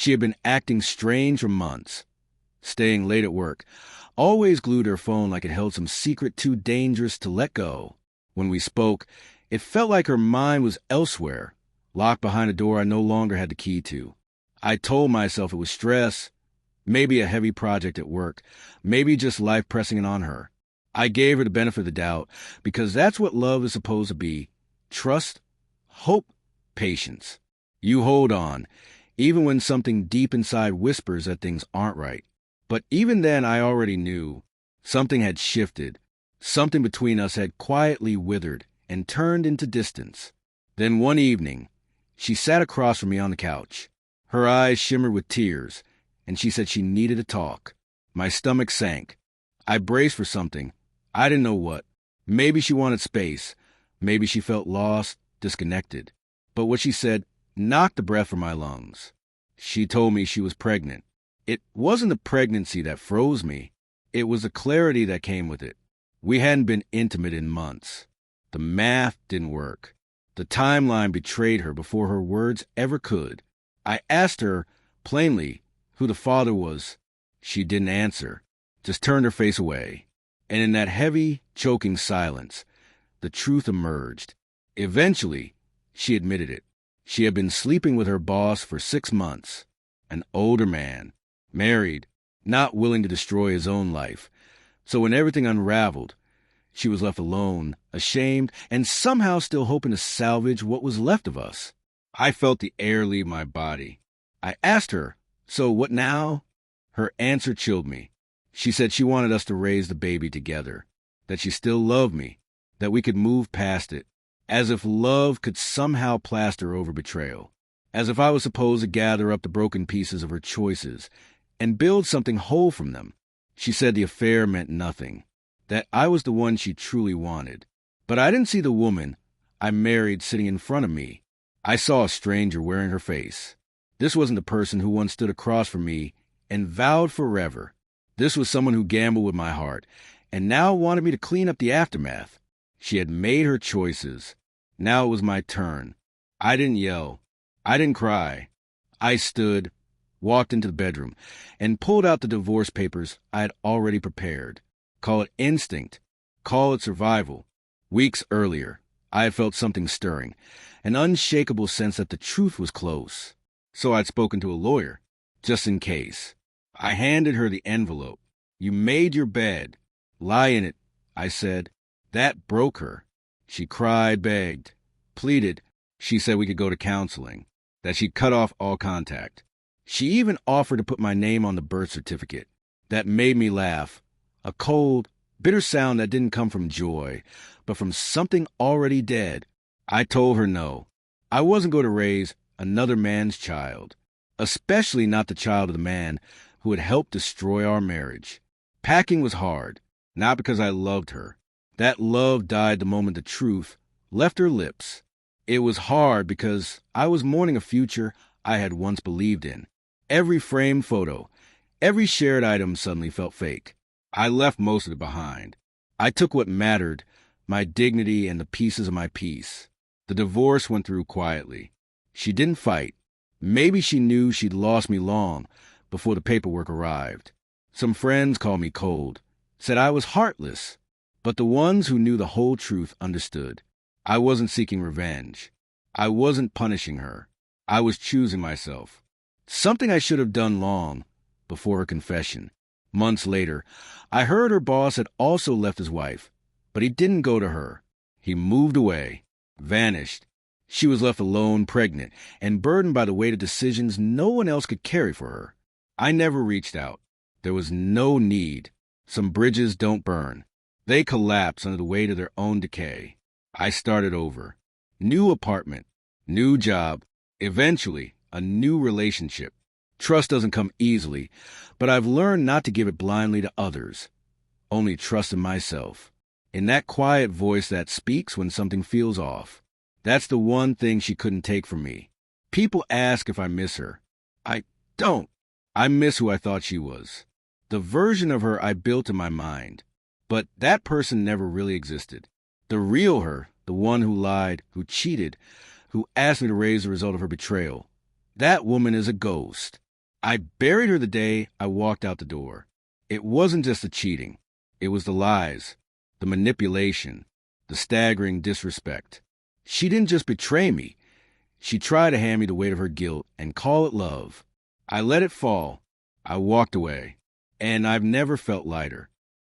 She had been acting strange for months, staying late at work, always glued to her phone like it held some secret too dangerous to let go. When we spoke, it felt like her mind was elsewhere, locked behind a door I no longer had the key to. I told myself it was stress, maybe a heavy project at work, maybe just life pressing it on her. I gave her the benefit of the doubt, because that's what love is supposed to be. Trust, hope, patience. You hold on, even when something deep inside whispers that things aren't right. But even then I already knew. Something had shifted. Something between us had quietly withered and turned into distance. Then one evening, she sat across from me on the couch. Her eyes shimmered with tears, and she said she needed to talk. My stomach sank. I braced for something. I didn't know what. Maybe she wanted space. Maybe she felt lost, disconnected. But what she said knocked the breath from my lungs. She told me she was pregnant. It wasn't the pregnancy that froze me. It was the clarity that came with it. We hadn't been intimate in months. The math didn't work. The timeline betrayed her before her words ever could. I asked her, plainly, who the father was. She didn't answer, just turned her face away. And in that heavy, choking silence, the truth emerged. Eventually, she admitted it. She had been sleeping with her boss for 6 months, an older man, married, not willing to destroy his own life. So when everything unraveled, she was left alone, ashamed, and somehow still hoping to salvage what was left of us. I felt the air leave my body. I asked her, "So what now?" Her answer chilled me. She said she wanted us to raise the baby together, that she still loved me, that we could move past it, as if love could somehow plaster over betrayal, as if I was supposed to gather up the broken pieces of her choices and build something whole from them. She said the affair meant nothing, that I was the one she truly wanted. But I didn't see the woman I married sitting in front of me. I saw a stranger wearing her face. This wasn't the person who once stood across from me and vowed forever. This was someone who gambled with my heart and now wanted me to clean up the aftermath. She had made her choices. Now it was my turn. I didn't yell. I didn't cry. I stood, walked into the bedroom, and pulled out the divorce papers I had already prepared. Call it instinct. Call it survival. Weeks earlier, I had felt something stirring, an unshakable sense that the truth was close. So I'd spoken to a lawyer, just in case. I handed her the envelope. "You made your bed. Lie in it," I said. That broke her. She cried, begged, pleaded. She said we could go to counseling, that she'd cut off all contact. She even offered to put my name on the birth certificate. That made me laugh. A cold, bitter sound that didn't come from joy, but from something already dead. I told her no. I wasn't going to raise another man's child, especially not the child of the man who had helped destroy our marriage. Packing was hard, not because I loved her. That love died the moment the truth left her lips. It was hard because I was mourning a future I had once believed in. Every framed photo, every shared item suddenly felt fake. I left most of it behind. I took what mattered, my dignity and the pieces of my peace. The divorce went through quietly. She didn't fight. Maybe she knew she'd lost me long before the paperwork arrived. Some friends called me cold, said I was heartless. But the ones who knew the whole truth understood. I wasn't seeking revenge. I wasn't punishing her. I was choosing myself. Something I should have done long before her confession. Months later, I heard her boss had also left his wife, but he didn't go to her. He moved away, vanished. She was left alone, pregnant, and burdened by the weight of decisions no one else could carry for her. I never reached out. There was no need. Some bridges don't burn. They collapse under the weight of their own decay. I started over. New apartment, new job, eventually a new relationship. Trust doesn't come easily, but I've learned not to give it blindly to others. Only trust in myself. In that quiet voice that speaks when something feels off. That's the one thing she couldn't take from me. People ask if I miss her. I don't. I miss who I thought she was. The version of her I built in my mind. But that person never really existed. The real her, the one who lied, who cheated, who asked me to raise the result of her betrayal, that woman is a ghost. I buried her the day I walked out the door. It wasn't just the cheating. It was the lies, the manipulation, the staggering disrespect. She didn't just betray me. She tried to hand me the weight of her guilt and call it love. I let it fall. I walked away. And I've never felt lighter.